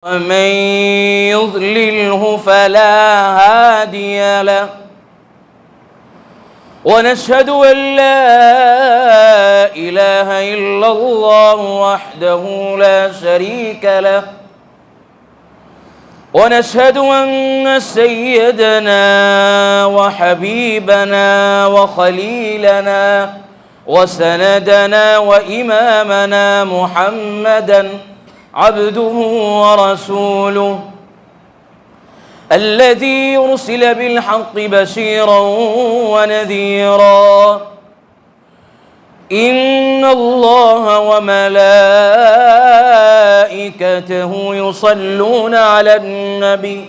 ومن يضلله فلا هادي له ونشهد أن لا إله إلا الله وحده لا شريك له ونشهد أن سيدنا وحبيبنا وخليلنا وسندنا وإمامنا محمدًا عبده ورسوله الذي أرسل بالحق بشيرا ونذيرا إن الله وملائكته يصلون على النبي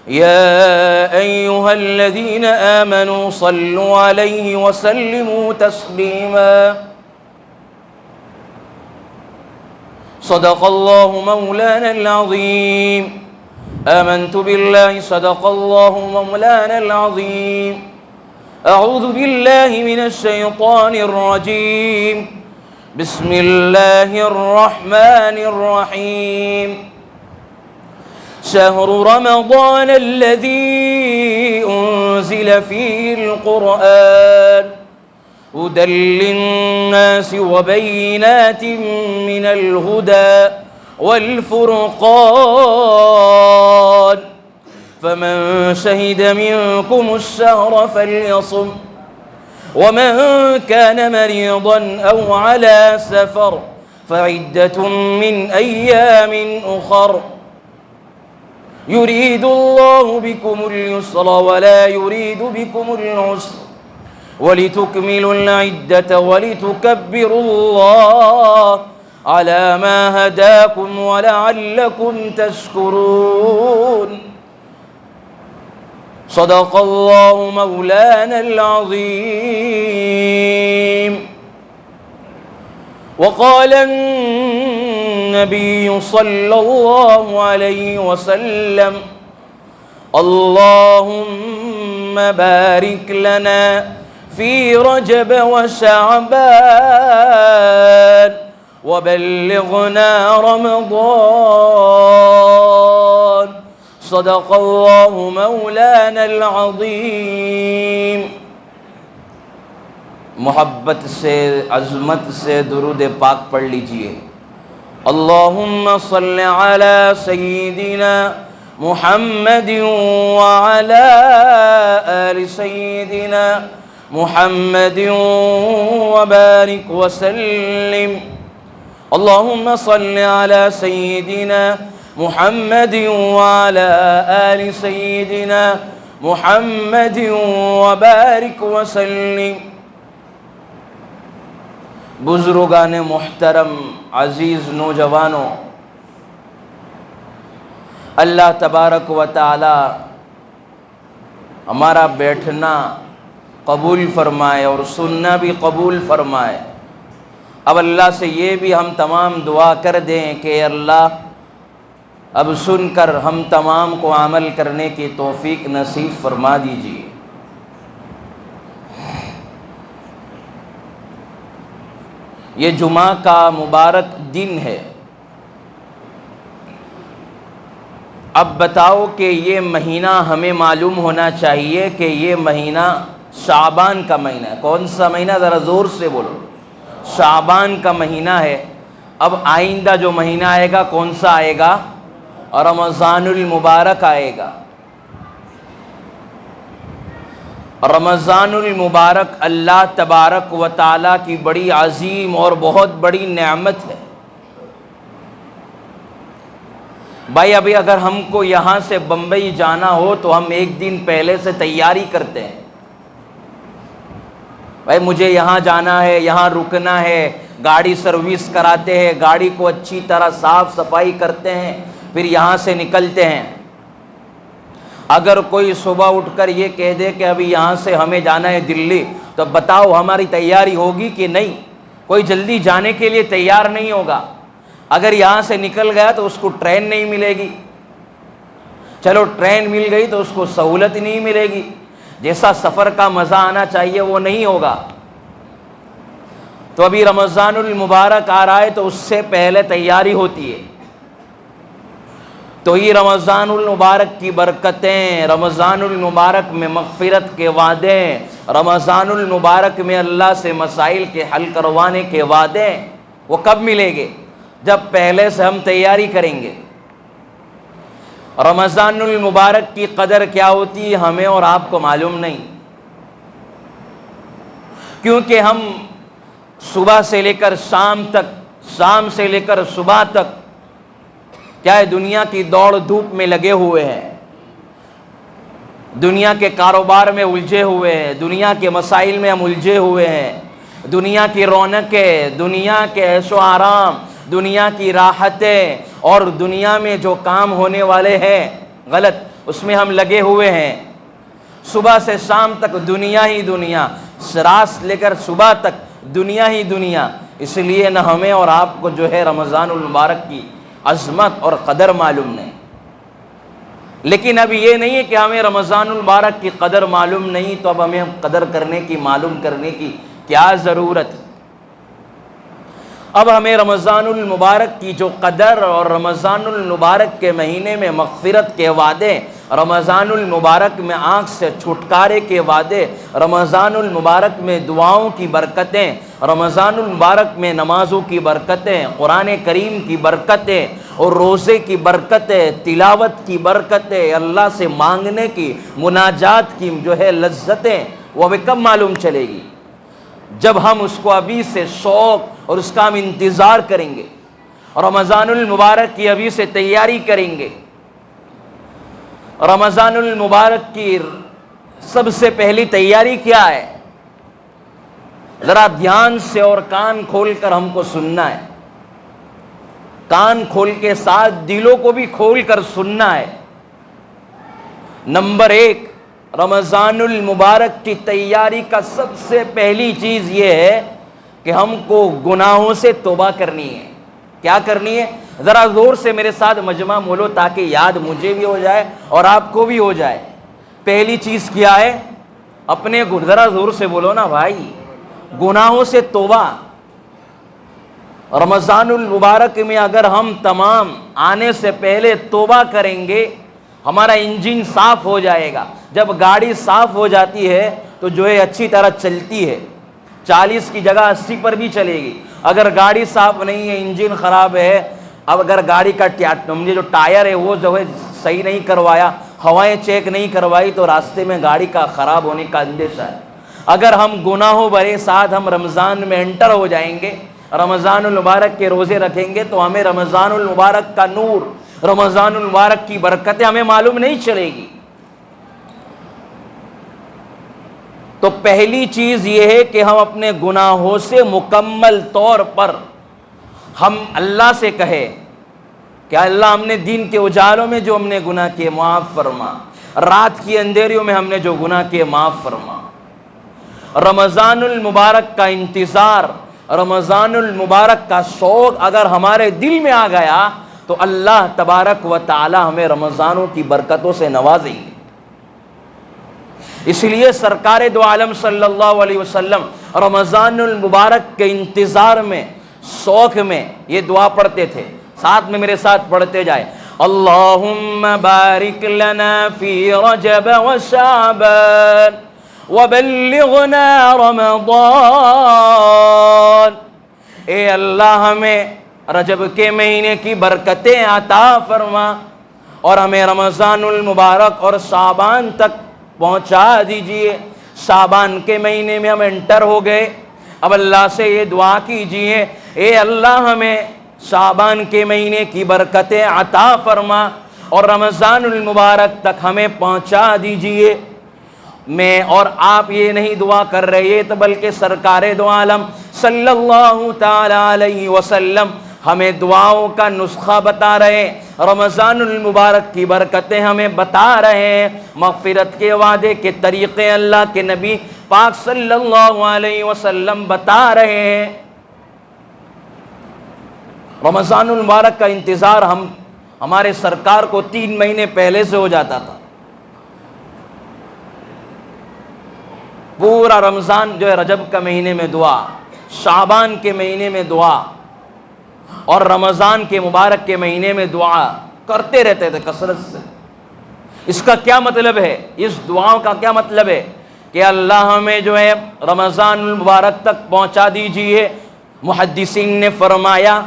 يا أيها الذين آمنوا صلوا عليه وسلموا تسليما صدق الله مولانا العظيم آمنت بالله صدق الله مولانا العظيم أعوذ بالله من الشيطان الرجيم بسم الله الرحمن الرحيم شهر رمضان الذي أنزل فيه القرآن هدى للناس وبينات من الهدى والفرقان فمن شهد منكم الشهر فليصم ومن كان مريضا أو على سفر فعدة من أيام أخر يريد الله بكم اليسر ولا يريد بكم العسر ولتكملوا العدة ولتكبروا الله على ما هداكم ولعلكم تشكرون صدق الله مولانا العظيم وقال النبي صلى الله عليه وسلم اللهم بارك لنا في رجب وشعبان وبلغنا رمضان صدق الله مولانا العظيم محبت سے عظمت سے درود پاک پڑھ لیجئے اللہم صل علی سیدنا محمد وعلی آل سیدنا محمد وبارك وسلم اللهم صل على سيدنا محمد وعلى آل سيدنا محمد وبارك وسلم بزرگان محترم عزیز نوجوانوں اللہ تبارک و تعالی ہمارا بیٹھنا قبول فرمائے اور سننا بھی قبول فرمائے۔ اب اللہ سے یہ بھی ہم تمام دعا کر دیں کہ اللہ اب سن کر ہم تمام کو عمل کرنے کی توفیق نصیب فرما دیجیے۔ یہ جمعہ کا مبارک دن ہے۔ اب بتاؤ کہ یہ مہینہ ہمیں معلوم ہونا چاہیے کہ یہ مہینہ شعبان کا مہینہ ہے۔ کون سا مہینہ؟ ذرا زور سے بولو۔ شعبان کا مہینہ ہے۔ اب آئندہ جو مہینہ آئے گا کون سا آئے گا؟ رمضان المبارک آئے گا۔ رمضان المبارک اللہ تبارک و تعالیٰ کی بڑی عظیم اور بہت بڑی نعمت ہے۔ بھائی ابھی اگر ہم کو یہاں سے بمبئی جانا ہو تو ہم ایک دن پہلے سے تیاری کرتے ہیں۔ بھائی مجھے یہاں جانا ہے، یہاں رکنا ہے، گاڑی سروس کراتے ہیں، گاڑی کو اچھی طرح صاف صفائی کرتے ہیں، پھر یہاں سے نکلتے ہیں۔ اگر کوئی صبح اٹھ کر یہ کہہ دے کہ ابھی یہاں سے ہمیں جانا ہے دلی، تو بتاؤ ہماری تیاری ہوگی کہ نہیں؟ کوئی جلدی جانے کے لیے تیار نہیں ہوگا۔ اگر یہاں سے نکل گیا تو اس کو ٹرین نہیں ملے گی، چلو ٹرین مل گئی تو اس کو سہولت نہیں ملے گی، جیسا سفر کا مزہ آنا چاہیے وہ نہیں ہوگا۔ تو ابھی رمضان المبارک آ رہا ہے تو اس سے پہلے تیاری ہوتی ہے۔ تو یہ رمضان المبارک کی برکتیں، رمضان المبارک میں مغفرت کے وعدے، رمضان المبارک میں اللہ سے مسائل کے حل کروانے کے وعدے، وہ کب ملیں گے؟ جب پہلے سے ہم تیاری کریں گے۔ رمضان المبارک کی قدر کیا ہوتی ہے ہمیں اور آپ کو معلوم نہیں، کیونکہ ہم صبح سے لے کر شام تک، شام سے لے کر صبح تک کیا ہے، دنیا کی دوڑ دھوپ میں لگے ہوئے ہیں، دنیا کے کاروبار میں الجھے ہوئے ہیں، دنیا کے مسائل میں ہم الجھے ہوئے ہیں، دنیا کی رونقیں، دنیا کے عیش و آرام، دنیا کی راحتیں اور دنیا میں جو کام ہونے والے ہیں غلط، اس میں ہم لگے ہوئے ہیں۔ صبح سے شام تک دنیا ہی دنیا، رات سے لے کر صبح تک دنیا ہی دنیا، اس لیے نہ ہمیں اور آپ کو جو ہے رمضان المبارک کی عظمت اور قدر معلوم نہیں۔ لیکن اب یہ نہیں ہے کہ ہمیں رمضان المبارک کی قدر معلوم نہیں تو اب ہمیں قدر کرنے کی، معلوم کرنے کی کیا ضرورت؟ اب ہمیں رمضان المبارک کی جو قدر اور رمضان المبارک کے مہینے میں مغفرت کے وعدے، رمضان المبارک میں آنکھ سے چھٹکارے کے وعدے، رمضان المبارک میں دعاؤں کی برکتیں، رمضان المبارک میں نمازوں کی برکتیں، قرآن کریم کی برکتیں اور روزے کی برکتیں، تلاوت کی برکتیں، اللہ سے مانگنے کی، مناجات کی جو ہے لذتیں، وہ ابھی کب معلوم چلے گی؟ جب ہم اس کو ابھی سے شوق اور اس کا ہم انتظار کریں گے، رمضان المبارک کی ابھی سے تیاری کریں گے۔ رمضان المبارک کی سب سے پہلی تیاری کیا ہے؟ ذرا دھیان سے اور کان کھول کر ہم کو سننا ہے، کان کھول کے ساتھ دلوں کو بھی کھول کر سننا ہے۔ نمبر 1، رمضان المبارک کی تیاری کا سب سے پہلی چیز یہ ہے کہ ہم کو گناہوں سے توبہ کرنی ہے۔ کیا کرنی ہے؟ ذرا زور سے میرے ساتھ مجمع بولو تاکہ یاد مجھے بھی ہو جائے اور آپ کو بھی ہو جائے۔ پہلی چیز کیا ہے؟ اپنے ذرا زور سے بولو نا بھائی، گناہوں سے توبہ۔ رمضان المبارک میں اگر ہم تمام آنے سے پہلے توبہ کریں گے، ہمارا انجن صاف ہو جائے گا۔ جب گاڑی صاف ہو جاتی ہے تو جو ہے اچھی طرح چلتی ہے، 40 کی جگہ 80 پر بھی چلے گی۔ اگر گاڑی صاف نہیں ہے، انجن خراب ہے، اب اگر گاڑی کا جو ٹائر ہے وہ جو ہے صحیح نہیں کروایا، ہوائیں چیک نہیں کروائی تو راستے میں گاڑی کا خراب ہونے کا اندیشہ ہے۔ اگر ہم گناہوں بھرے ساتھ ہم رمضان میں انٹر ہو جائیں گے، رمضان المبارک کے روزے رکھیں گے تو ہمیں رمضان المبارک کا نور، رمضان المبارک کی برکتیں ہمیں معلوم نہیں چلے گی۔ تو پہلی چیز یہ ہے کہ ہم اپنے گناہوں سے مکمل طور پر ہم اللہ سے کہے کہ اللہ ہم نے دن کے اجالوں میں جو ہم نے گناہ کیے معاف فرما، رات کی اندھیریوں میں ہم نے جو گناہ کیے معاف فرما۔ رمضان المبارک کا انتظار، رمضان المبارک کا شوق اگر ہمارے دل میں آ گیا تو اللہ تبارک و تعالی ہمیں رمضانوں کی برکتوں سے نوازیں گے۔ اس لیے سرکار دو عالم صلی اللہ علیہ وسلم رمضان المبارک کے انتظار میں، شوق میں یہ دعا پڑھتے تھے، ساتھ میں میرے ساتھ پڑھتے جائے، اللہم بارک لنا فی رجب و شعبان وبلغنا رمضان۔ اے اللہ ہمیں رجب کے مہینے کی برکتیں عطا فرما اور ہمیں رمضان المبارک اور شعبان تک پہنچا دیجئے۔ شعبان کے مہینے میں ہم انٹر ہو گئے، اب اللہ سے یہ دعا کیجئے، اے اللہ ہمیں شعبان کے مہینے کی برکتیں عطا فرما اور رمضان المبارک تک ہمیں پہنچا دیجئے۔ میں اور آپ یہ نہیں دعا کر رہے تو بلکہ سرکار دو عالم صلی اللہ تعالی علیہ وسلم ہمیں دعاؤں کا نسخہ بتا رہے ہیں، رمضان المبارک کی برکتیں ہمیں بتا رہے ہیں، مغفرت کے وعدے کے طریقے اللہ کے نبی پاک صلی اللہ علیہ وسلم بتا رہے ہیں۔ رمضان المبارک کا انتظار ہمارے سرکار کو 3 مہینے پہلے سے ہو جاتا تھا۔ پورا رمضان جو ہے رجب کا مہینے میں دعا، شعبان کے مہینے میں دعا اور رمضان کے مبارک کے مہینے میں دعا، کرتے رہتے تھے کثرت سے۔ اس کا کیا مطلب ہے؟ اس دعاؤں کا کیا مطلب ہے کہ اللہ ہمیں جو ہے رمضان المبارک تک پہنچا دیجئے۔ محدثین نے فرمایا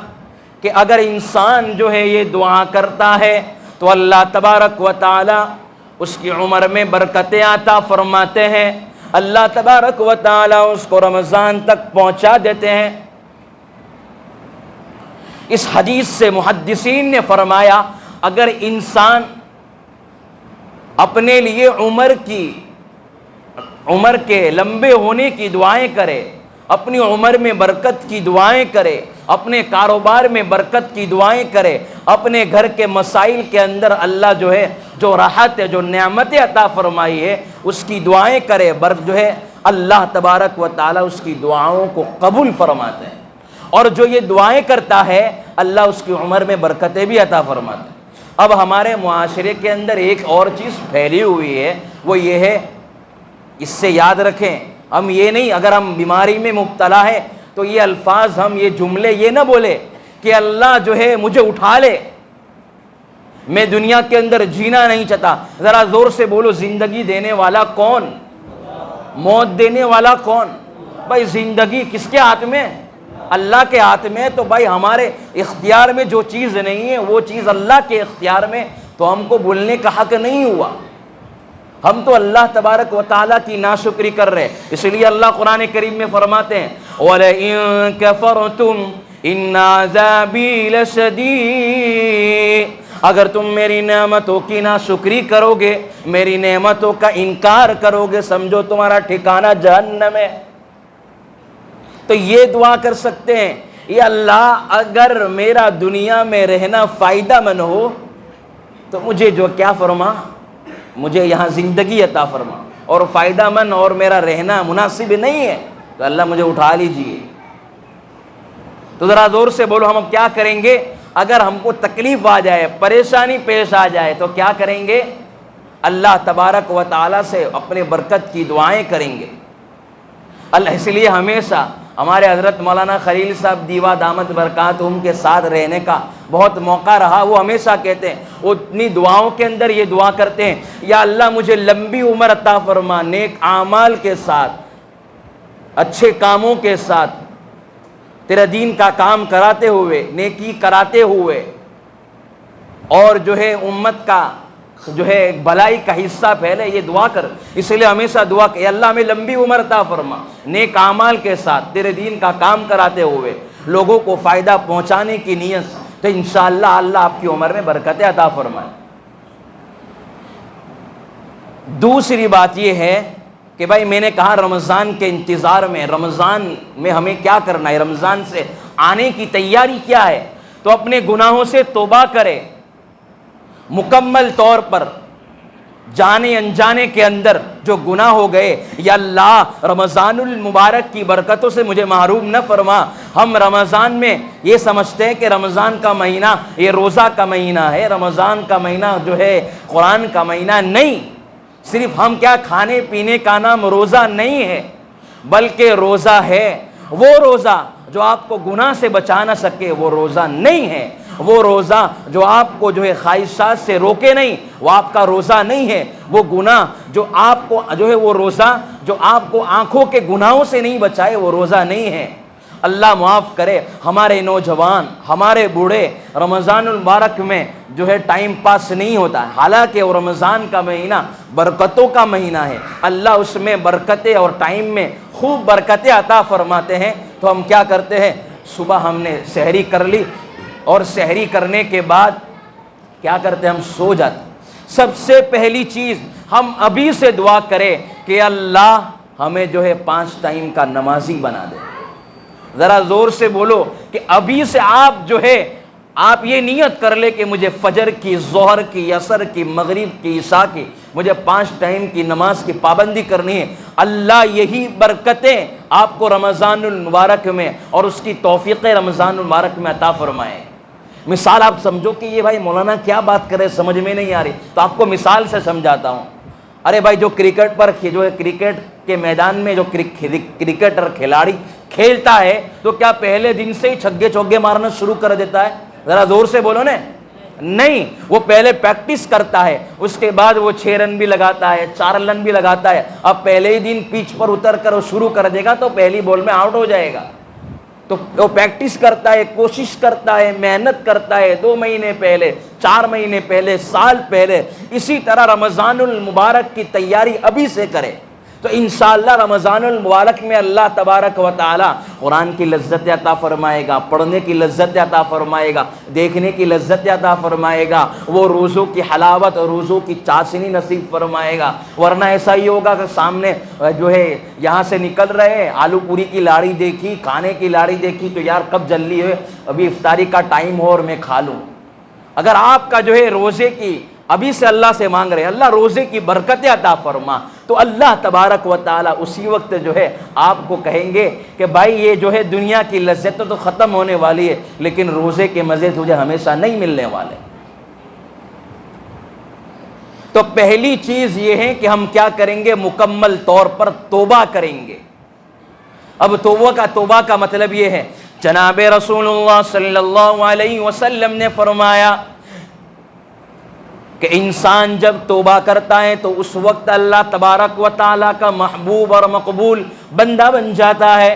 کہ اگر انسان جو ہے یہ دعا کرتا ہے تو اللہ تبارک و تعالی اس کی عمر میں برکتیں عطا فرماتے ہیں، اللہ تبارک و تعالی اس کو رمضان تک پہنچا دیتے ہیں۔ اس حدیث سے محدثین نے فرمایا اگر انسان اپنے لیے عمر کے لمبے ہونے کی دعائیں کرے، اپنی عمر میں برکت کی دعائیں کرے، اپنے کاروبار میں برکت کی دعائیں کرے، اپنے گھر کے مسائل کے اندر اللہ جو ہے جو راحت ہے، جو نعمتیں عطا فرمائی ہے اس کی دعائیں کرے، جو ہے اللہ تبارک و تعالی اس کی دعاؤں کو قبول فرماتے ہیں، اور جو یہ دعائیں کرتا ہے اللہ اس کی عمر میں برکتیں بھی عطا فرماتے ہیں۔ اب ہمارے معاشرے کے اندر ایک اور چیز پھیلی ہوئی ہے، وہ یہ ہے، اس سے یاد رکھیں، ہم یہ نہیں، اگر ہم بیماری میں مبتلا ہے تو یہ الفاظ، ہم یہ جملے یہ نہ بولے کہ اللہ جو ہے مجھے اٹھا لے، میں دنیا کے اندر جینا نہیں چاہتا۔ ذرا زور سے بولو، زندگی دینے والا کون؟ موت دینے والا کون؟ بھائی زندگی کس کے ہاتھ میں؟ اللہ کے ہاتھ میں۔ تو بھائی ہمارے اختیار میں جو چیز نہیں ہے وہ چیز اللہ کے اختیار میں، تو ہم کو بولنے کا حق نہیں ہوا۔ ہم تو اللہ تبارک و تعالیٰ کی ناشکری کر رہے، اس لیے اللہ قرآن کریم میں فرماتے ہیں وَلَئِن كَفَرْتُمْ إِنَّ عَذَابِي لَشَدِيدٌ، اگر تم میری نعمتوں کی ناشکری کرو گے، میری نعمتوں کا انکار کرو گے، سمجھو تمہارا ٹھکانہ جہنم ہے۔ تو یہ دعا کر سکتے ہیں، یا اللہ اگر میرا دنیا میں رہنا فائدہ مند ہو تو مجھے جو کیا فرما، مجھے یہاں زندگی عطا فرما، اور فائدہ مند اور میرا رہنا مناسب نہیں ہے تو اللہ مجھے اٹھا لیجئے۔ تو ذرا زور سے بولو، ہم اب کیا کریں گے؟ اگر ہم کو تکلیف آ جائے، پریشانی پیش آ جائے تو کیا کریں گے؟ اللہ تبارک و تعالیٰ سے اپنے برکت کی دعائیں کریں گے۔ اس لیے ہمیشہ ہمارے حضرت مولانا خلیل صاحب دیوا دامت برکاتہم کے ساتھ رہنے کا بہت موقع رہا، وہ ہمیشہ کہتے ہیں، وہ اپنی دعاؤں کے اندر یہ دعا کرتے ہیں، یا اللہ مجھے لمبی عمر عطا فرما، نیک اعمال کے ساتھ، اچھے کاموں کے ساتھ، تیرا دین کا کام کراتے ہوئے، نیکی کراتے ہوئے، اور جو ہے امت کا جو ہے بھلائی کا حصہ پھیلے، یہ دعا کر۔ اس لیے ہمیشہ دعا کہ اللہ ہمیں لمبی عمر عطا فرما، نیک اعمال کے ساتھ، تیرے دین کا کام کراتے ہوئے، لوگوں کو فائدہ پہنچانے کی نیت، تو انشاءاللہ اللہ آپ کی عمر میں برکتیں عطا فرمائے۔ دوسری بات یہ ہے کہ بھائی میں نے کہا رمضان کے انتظار میں، رمضان میں ہمیں کیا کرنا ہے، رمضان سے آنے کی تیاری کیا ہے؟ تو اپنے گناہوں سے توبہ کرے، مکمل طور پر جانے انجانے کے اندر جو گناہ ہو گئے، یا اللہ رمضان المبارک کی برکتوں سے مجھے محروم نہ فرما۔ ہم رمضان میں یہ سمجھتے ہیں کہ رمضان کا مہینہ یہ روزہ کا مہینہ ہے، رمضان کا مہینہ جو ہے قرآن کا مہینہ نہیں۔ صرف ہم کیا، کھانے پینے کا نام روزہ نہیں ہے، بلکہ روزہ ہے وہ روزہ جو آپ کو گناہ سے بچا نہ سکے، وہ روزہ نہیں ہے۔ وہ روزہ جو آپ کو جو ہے خواہشات سے روکے نہیں، وہ آپ کا روزہ نہیں ہے۔ وہ گناہ جو آپ کو جو ہے، وہ روزہ جو آپ کو آنکھوں کے گناہوں سے نہیں بچائے، وہ روزہ نہیں ہے۔ اللہ معاف کرے، ہمارے نوجوان، ہمارے بوڑھے رمضان المبارک میں جو ہے ٹائم پاس نہیں ہوتا ہے، حالانکہ وہ رمضان کا مہینہ برکتوں کا مہینہ ہے، اللہ اس میں برکتیں اور ٹائم میں خوب برکتیں عطا فرماتے ہیں۔ تو ہم کیا کرتے ہیں، صبح ہم نے سحری کر لی، اور سحری کرنے کے بعد کیا کرتے ہیں، ہم سو جاتے ہیں۔ سب سے پہلی چیز ہم ابھی سے دعا کریں کہ اللہ ہمیں جو ہے 5 ٹائم کا نمازی بنا دے۔ ذرا زور سے بولو کہ ابھی سے آپ جو ہے، آپ یہ نیت کر لے کہ مجھے فجر کی، ظہر کی، عصر کی، مغرب کی، عشاء کی، مجھے 5 ٹائم کی نماز کی پابندی کرنی ہے۔ اللہ یہی برکتیں آپ کو رمضان المبارک میں اور اس کی توفیق رمضان المبارک میں عطا فرمائے۔ مثال آپ سمجھو کہ یہ بھائی مولانا کیا بات کرے، سمجھ میں نہیں آ رہی، تو آپ کو مثال سے سمجھاتا ہوں۔ ارے بھائی جو کرکٹ پر جو ہے کرکٹ کے میدان میں جو کرکٹر کھلاڑی کھیلتا ہے تو کیا پہلے دن سے ہی چھگے چوگے مارنا شروع کر دیتا ہے؟ ذرا زور سے بولو نا، نہیں، وہ پہلے پریکٹس کرتا ہے، اس کے بعد وہ 6 رن بھی لگاتا ہے، 4 رن بھی لگاتا ہے. اب پہلے ہی دن پیچ پر اتر کر وہ شروع کر دے گا تو پہلی بال میں آؤٹ ہو جائے گا. تو وہ پریکٹس کرتا ہے، کوشش کرتا ہے، محنت کرتا ہے 2 مہینے پہلے، 4 مہینے پہلے، سال پہلے. اسی طرح رمضان المبارک کی تیاری ابھی سے کرے تو انشاءاللہ رمضان المبارک میں اللہ تبارک و تعالی قرآن کی لذت عطا فرمائے گا، پڑھنے کی لذت عطا فرمائے گا، دیکھنے کی لذت عطا فرمائے گا، وہ روزوں کی حلاوت اور روزوں کی چاشنی نصیب فرمائے گا. ورنہ ایسا ہی ہوگا کہ سامنے جو ہے یہاں سے نکل رہے، آلو پوری کی لاڑی دیکھی، کھانے کی لاڑی دیکھی تو یار کب جلدی ہے، ابھی افطاری کا ٹائم ہو اور میں کھا لوں. اگر آپ کا جو ہے روزے کی ابھی سے اللہ سے مانگ رہے اللہ روزے کی برکتیں عطا فرما، تو اللہ تبارک و تعالیٰ اسی وقت جو ہے آپ کو کہیں گے کہ بھائی یہ جو ہے دنیا کی لذتیں تو ختم ہونے والی ہے لیکن روزے کے مزے تجھے ہمیشہ نہیں ملنے والے. تو پہلی چیز یہ ہے کہ ہم کیا کریں گے، مکمل طور پر توبہ کریں گے. اب توبہ کا مطلب یہ ہے، جناب رسول اللہ صلی اللہ علیہ وسلم نے فرمایا کہ انسان جب توبہ کرتا ہے تو اس وقت اللہ تبارک و تعالیٰ کا محبوب اور مقبول بندہ بن جاتا ہے.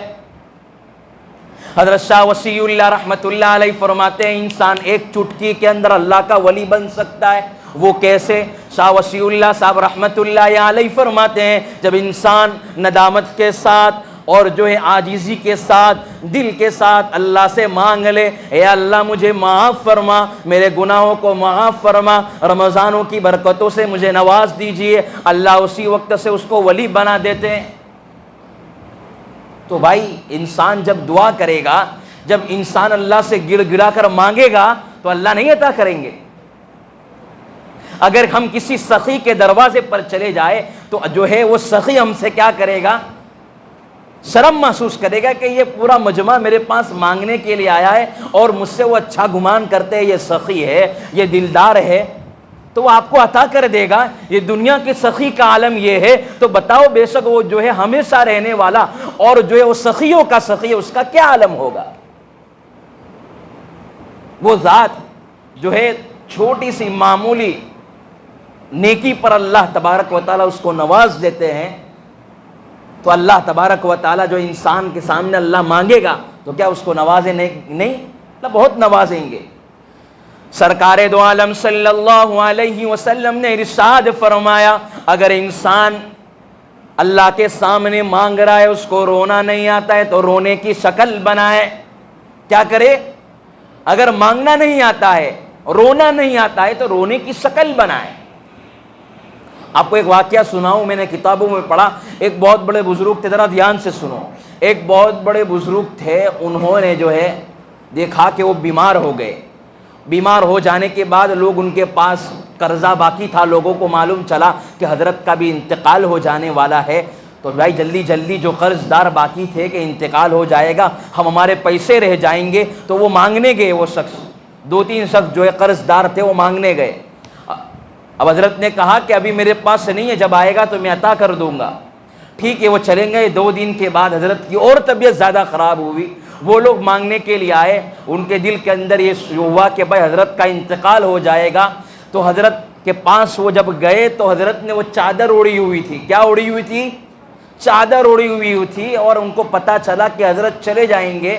حضرت شاہ وصی اللہ رحمۃ اللہ علیہ فرماتے ہیں انسان ایک چٹکی کے اندر اللہ کا ولی بن سکتا ہے. وہ کیسے؟ شاہ وصی اللہ صاحب رحمۃ اللہ علیہ فرماتے ہیں جب انسان ندامت کے ساتھ اور جو ہے عاجزی کے ساتھ، دل کے ساتھ اللہ سے مانگ لے، اے اللہ مجھے معاف فرما، میرے گناہوں کو معاف فرما، رمضانوں کی برکتوں سے مجھے نواز دیجئے، اللہ اسی وقت سے اس کو ولی بنا دیتے ہیں. تو بھائی انسان جب دعا کرے گا، جب انسان اللہ سے گڑ گڑا کر مانگے گا تو اللہ نہیں عطا کریں گے. اگر ہم کسی سخی کے دروازے پر چلے جائے تو جو ہے وہ سخی ہم سے کیا کرے گا، شرم محسوس کرے گا کہ یہ پورا مجمع میرے پاس مانگنے کے لیے آیا ہے اور مجھ سے وہ اچھا گمان کرتے ہیں، یہ سخی ہے، یہ دلدار ہے، تو وہ آپ کو عطا کر دے گا. یہ دنیا کے سخی کا عالم یہ ہے تو بتاؤ بے شک وہ جو ہے ہمیشہ رہنے والا اور جو ہے وہ سخیوں کا سخی ہے اس کا کیا عالم ہوگا. وہ ذات جو ہے چھوٹی سی معمولی نیکی پر اللہ تبارک و تعالیٰ اس کو نواز دیتے ہیں. تو اللہ تبارک و تعالیٰ جو انسان کے سامنے اللہ مانگے گا تو کیا اس کو نوازے نہیں، اللہ بہت نوازیں گے. سرکار دو عالم صلی اللہ علیہ وسلم نے ارشاد فرمایا اگر انسان اللہ کے سامنے مانگ رہا ہے اس کو رونا نہیں آتا ہے تو رونے کی شکل بنائے. کیا کرے؟ اگر مانگنا نہیں آتا ہے، رونا نہیں آتا ہے تو رونے کی شکل بنائے. آپ کو ایک واقعہ سناؤں، میں نے کتابوں میں پڑھا، ایک بہت بڑے بزرگ تھے، ذرا دھیان سے سنو. ایک بہت بڑے بزرگ تھے، انہوں نے جو ہے دیکھا کہ وہ بیمار ہو گئے. بیمار ہو جانے کے بعد لوگ ان کے پاس قرضہ باقی تھا، لوگوں کو معلوم چلا کہ حضرت کا بھی انتقال ہو جانے والا ہے. تو بھائی جلدی جلدی جو قرض دار باقی تھے کہ انتقال ہو جائے گا، ہمارے پیسے رہ جائیں گے، تو وہ مانگنے گئے. وہ شخص 2-3 شخص جو ہے قرض دار تھے وہ مانگنے گئے. اب حضرت نے کہا کہ ابھی میرے پاس نہیں ہے، جب آئے گا تو میں عطا کر دوں گا. ٹھیک ہے، وہ چلیں گئے. 2 دن کے بعد حضرت کی اور طبیعت زیادہ خراب ہوئی. وہ لوگ مانگنے کے لیے آئے، ان کے دل کے اندر یہ ہوا کہ بھائی حضرت کا انتقال ہو جائے گا. تو حضرت کے پاس وہ جب گئے تو حضرت نے وہ چادر اوڑھی ہوئی تھی. کیا اوڑھی ہوئی تھی؟ چادر اوڑھی ہوئی تھی. اور ان کو پتہ چلا کہ حضرت چلے جائیں گے.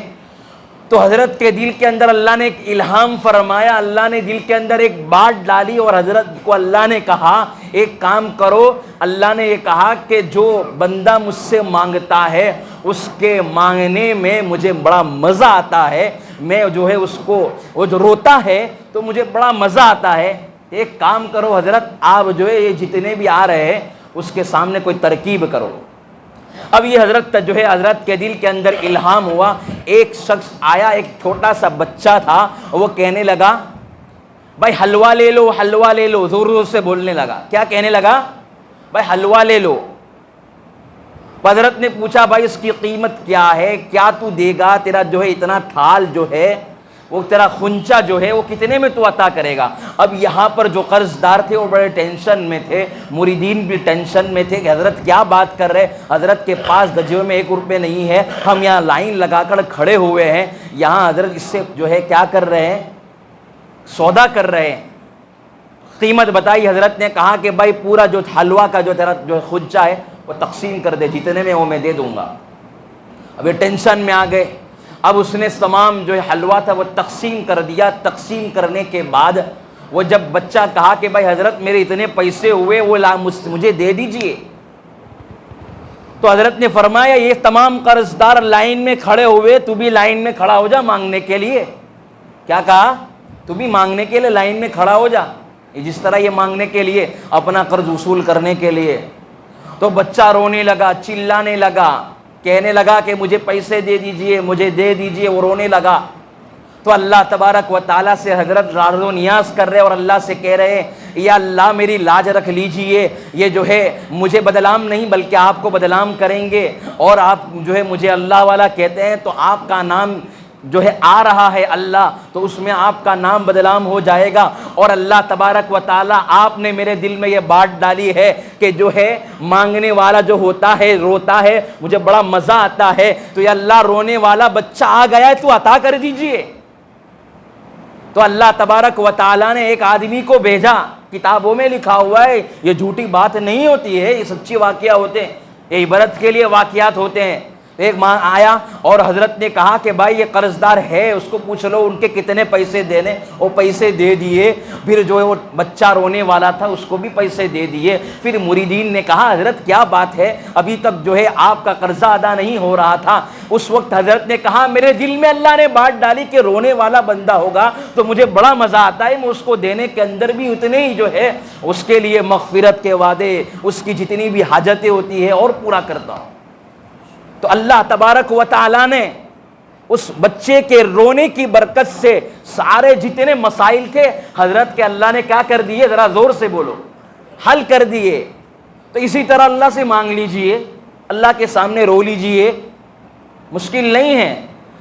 تو حضرت کے دل کے اندر اللہ نے ایک الہام فرمایا، اللہ نے دل کے اندر ایک بات ڈالی اور حضرت کو اللہ نے کہا ایک کام کرو. اللہ نے یہ کہا کہ جو بندہ مجھ سے مانگتا ہے اس کے مانگنے میں مجھے بڑا مزہ آتا ہے. میں جو ہے اس کو، وہ جو روتا ہے تو مجھے بڑا مزہ آتا ہے. ایک کام کرو حضرت، آپ جو ہے یہ جتنے بھی آ رہے ہیں اس کے سامنے کوئی ترکیب کرو. اب یہ حضرت جو ہے حضرت کے دل کے اندر الہام ہوا. ایک شخص آیا، ایک چھوٹا سا بچہ تھا، وہ کہنے لگا بھائی حلوہ لے لو، حلوہ لے لو. زور زور سے بولنے لگا. کیا کہنے لگا؟ بھائی حلوہ لے لو. حضرت نے پوچھا بھائی اس کی قیمت کیا ہے، کیا تو دے گا؟ تیرا جو ہے اتنا تھال جو ہے، وہ تیرا خنچا جو ہے وہ کتنے میں تو عطا کرے گا؟ اب یہاں پر جو قرض دار تھے وہ بڑے ٹینشن میں تھے، مریدین بھی ٹینشن میں تھے کہ حضرت کیا بات کر رہے، حضرت کے پاس گجے میں 1 روپے نہیں ہے، ہم یہاں لائن لگا کر کھڑے ہوئے ہیں، یہاں حضرت اس سے جو ہے کیا کر رہے ہیں، سودا کر رہے ہیں، قیمت بتائی، حضرت نے کہا کہ بھائی پورا جو حلوہ کا جو تیرا جو خرچہ ہے وہ تقسیم کر دے، جتنے میں وہ میں دے دوں گا۔ اب یہ ٹینشن میں آ گئے، اب اس نے تمام جو حلوہ تھا وہ تقسیم کر دیا۔ تقسیم کرنے کے بعد وہ جب بچہ کہا کہ بھائی حضرت میرے اتنے پیسے ہوئے وہ مجھے دے دیجئے، تو حضرت نے فرمایا یہ تمام قرض دار لائن میں کھڑے ہوئے، تو بھی لائن میں کھڑا ہو جا مانگنے کے لیے۔ کیا کہا؟ تو بھی مانگنے کے لیے لائن میں کھڑا ہو جا، جس طرح یہ مانگنے کے لیے اپنا قرض وصول کرنے کے لیے۔ تو بچہ رونے لگا، چلانے لگا، کہنے لگا کہ مجھے پیسے دے دیجئے، مجھے دے دیجئے، وہ رونے لگا۔ تو اللہ تبارک و تعالیٰ سے حضرت راز و نیاز کر رہے اور اللہ سے کہہ رہے یا اللہ میری لاج رکھ لیجئے، یہ جو ہے مجھے بدنام نہیں بلکہ آپ کو بدنام کریں گے، اور آپ جو ہے مجھے اللہ والا کہتے ہیں تو آپ کا نام جو ہے آ رہا ہے اللہ، تو اس میں آپ کا نام بدنام ہو جائے گا۔ اور اللہ تبارک و تعالیٰ آپ نے میرے دل میں یہ بات ڈالی ہے کہ جو ہے مانگنے والا جو ہوتا ہے روتا ہے، مجھے بڑا مزہ آتا ہے، تو یہ اللہ رونے والا بچہ آ گیا ہے تو عطا کر دیجئے۔ تو اللہ تبارک و تعالیٰ نے ایک آدمی کو بھیجا، کتابوں میں لکھا ہوا ہے، یہ جھوٹی بات نہیں ہوتی ہے، یہ سچی واقعہ ہوتے ہیں، یہ عبرت کے لیے واقعات ہوتے ہیں۔ ایک ماں آیا اور حضرت نے کہا کہ بھائی یہ قرض دار ہے، اس کو پوچھ لو ان کے کتنے پیسے دینے، وہ پیسے دے دیے۔ پھر جو ہے وہ بچہ رونے والا تھا اس کو بھی پیسے دے دیے۔ پھر مریدین نے کہا حضرت کیا بات ہے، ابھی تک جو ہے آپ کا قرضہ ادا نہیں ہو رہا تھا۔ اس وقت حضرت نے کہا میرے دل میں اللہ نے بات ڈالی کہ رونے والا بندہ ہوگا تو مجھے بڑا مزہ آتا ہے، میں اس کو دینے کے اندر بھی اتنے ہی جو ہے اس کے لیے مغفرت کے وعدے، اس کی جتنی بھی حاجتیں ہوتی ہے اور پورا کرتا ہوں۔ تو اللہ تبارک و تعالیٰ نے اس بچے کے رونے کی برکت سے سارے جتنے مسائل تھے حضرت کے اللہ نے کیا کر دیے، ذرا زور سے بولو، حل کر دیے۔ تو اسی طرح اللہ سے مانگ لیجئے، اللہ کے سامنے رو لیجئے، مشکل نہیں ہے،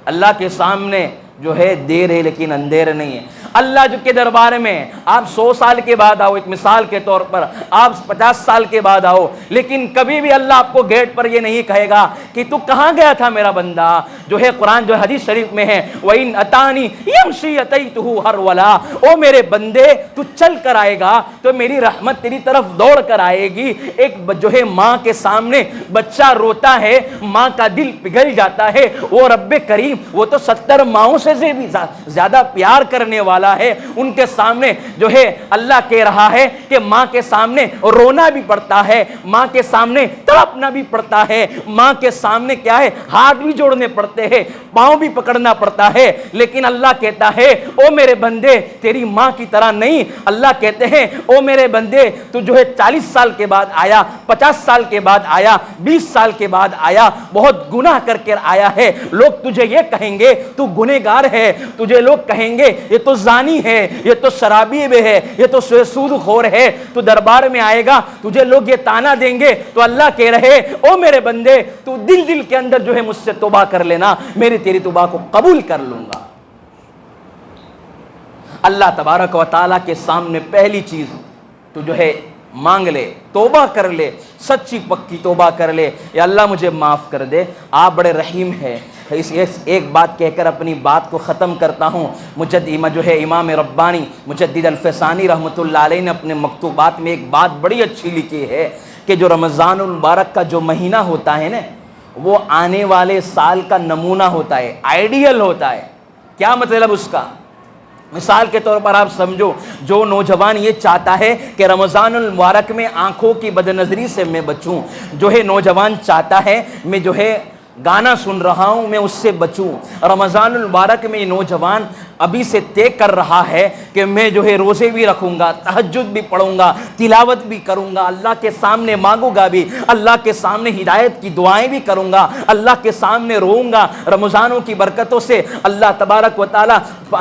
اللہ کے سامنے جو ہے دیر ہے لیکن اندھیر نہیں ہے۔ اللہ جو کے دربار میں آپ 100 سال کے بعد آؤ، ایک مثال کے طور پر آپ 50 سال کے بعد آؤ، لیکن کبھی بھی اللہ آپ کو گیٹ پر یہ نہیں کہے گا کہ تو کہاں گیا تھا میرا بندہ، جو ہے قرآن جو حدیث شریف میں ہے وَإِنْ أَتَانِي يَمْشِي أَتَيْتُهُ هَرْوَلًا، او میرے بندے تو چل کر آئے گا تو میری رحمت تیری طرف دوڑ کر آئے گی۔ ایک جو ہے ماں کے سامنے بچہ روتا ہے، ماں کا دل پگھل جاتا ہے، وہ رب کریم وہ تو 70 ماؤں سے بھی زیادہ پیار کرنے والا ہے، ان کے سامنے جو ہے اللہ کہہ رہا ہے کہ ماں کے سامنے رونا بھی پڑتا ہے، ماں کے سامنے تڑپنا بھی پڑتا ہے، ماں کے سامنے کیا ہے ہاتھ بھی جوڑنے پڑتے ہیں، پاؤں بھی پکڑنا پڑتا ہے، لیکن اللہ کہتا ہے او میرے بندے تیری ماں کی طرح نہیں۔ اللہ کہتے ہیں او میرے بندے تو جو ہے 40 سال کے بعد آیا، 50 سال کے بعد آیا، 20 سال کے بعد آیا، بہت گناہ کر کے آیا ہے، لوگ تجھے یہ کہیں گے تو گنہگار ہے، تجھے لوگ کہیں گے یہ تو زانی ہے، یہ تو شرابی بھی ہے، یہ تو سود خور ہے، تو دربار میں آئے گا تجھے لوگ یہ تانا دیں گے، تو اللہ کہہ رہے او میرے بندے تو دل کے اندر جو ہے مجھ سے توبہ کر لینا، میری تیری توبہ کو قبول کر لوں گا۔ اللہ تبارک و تعالیٰ کے سامنے پہلی چیز تو جو ہے مانگ لے، توبہ کر لے، سچی پکی توبہ کر لے، یا اللہ مجھے معاف کر دے، آپ بڑے رحیم ہیں۔ ایک بات کہہ کر اپنی بات کو ختم کرتا ہوں۔ جو ہے امام ربانی مجدد الفسانی رحمۃ اللہ علیہ نے اپنے مکتوبات میں ایک بات بڑی اچھی لکھی ہے کہ جو رمضان المبارک کا جو مہینہ ہوتا ہے نا، وہ آنے والے سال کا نمونہ ہوتا ہے، آئیڈیل ہوتا ہے۔ کیا مطلب اس کا؟ مثال کے طور پر آپ سمجھو، جو نوجوان یہ چاہتا ہے کہ رمضان المبارک میں آنکھوں کی بدنظری سے میں بچوں، جو ہے نوجوان چاہتا ہے میں جو ہے گانا سن رہا ہوں میں اس سے بچوں، رمضان المبارک میں یہ نوجوان ابھی سے طے کر رہا ہے کہ میں جو ہے روزے بھی رکھوں گا، تہجد بھی پڑھوں گا، تلاوت بھی کروں گا، اللہ کے سامنے مانگوں گا بھی، اللہ کے سامنے ہدایت کی دعائیں بھی کروں گا، اللہ کے سامنے روؤں گا۔ رمضانوں کی برکتوں سے اللہ تبارک و تعالیٰ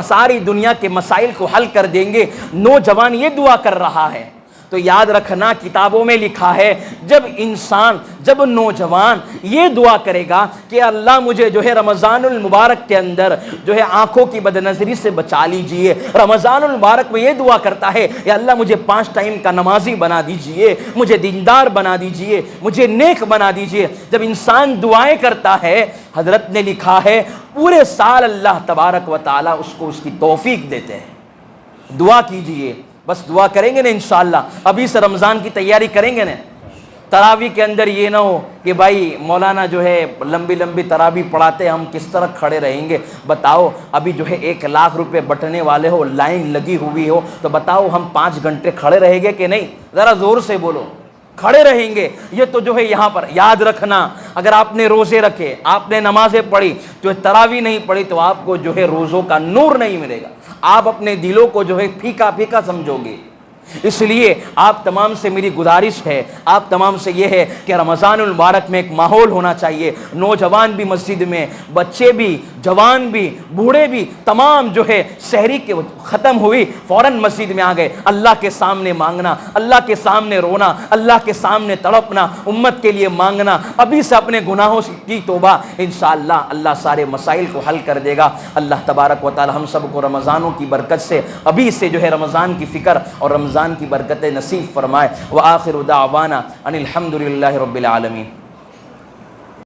ساری دنیا کے مسائل کو حل کر دیں گے۔ نوجوان یہ دعا کر رہا ہے، تو یاد رکھنا کتابوں میں لکھا ہے جب نوجوان یہ دعا کرے گا کہ اللہ مجھے جو ہے رمضان المبارک کے اندر جو ہے آنکھوں کی بدنظری سے بچا لیجئے، رمضان المبارک میں یہ دعا کرتا ہے یا اللہ مجھے 5 ٹائم کا نمازی بنا دیجئے، مجھے دیندار بنا دیجئے، مجھے نیک بنا دیجئے۔ جب انسان دعائیں کرتا ہے، حضرت نے لکھا ہے پورے سال اللہ تبارک و تعالیٰ اس کو اس کی توفیق دیتے ہیں۔ دعا کیجئے، بس دعا کریں گے نا انشاءاللہ، ابھی سے رمضان کی تیاری کریں گے نا۔ تراویح کے اندر یہ نہ ہو کہ بھائی مولانا جو ہے لمبی لمبی تراویح پڑھاتے، ہم کس طرح کھڑے رہیں گے؟ بتاؤ، ابھی جو ہے 1,00,000 روپے بٹنے والے ہو، لائن لگی ہوئی ہو، تو بتاؤ ہم 5 گھنٹے کھڑے رہیں گے کہ نہیں؟ ذرا زور سے بولو، کھڑے رہیں گے۔ یہ تو جو ہے یہاں پر یاد رکھنا، اگر آپ نے روزے رکھے، آپ نے نمازیں پڑھی، جو تراویح نہیں پڑھی، تو آپ کو جو ہے روزوں کا نور نہیں ملے گا، آپ اپنے دلوں کو جو ہے پھیکا پھیکا سمجھو گے۔ اس لیے آپ تمام سے میری گزارش ہے، آپ تمام سے یہ ہے کہ رمضان المبارک میں ایک ماحول ہونا چاہیے، نوجوان بھی مسجد میں، بچے بھی، جوان بھی، بوڑھے بھی، تمام جو ہے سحری کے ختم ہوئی فوراً مسجد میں آ گئے، اللہ کے سامنے مانگنا، اللہ کے سامنے رونا، اللہ کے سامنے تڑپنا، امت کے لیے مانگنا، ابھی سے اپنے گناہوں کی توبہ، انشاءاللہ اللہ سارے مسائل کو حل کر دے گا۔ اللہ تبارک و تعالی ہم سب کو رمضانوں کی برکت سے ابھی سے جو ہے رمضان کی فکر اور رمضان کی برکتیں نصیب فرمائے۔ وآخر دعوانا ان الحمد للہ رب العالمین۔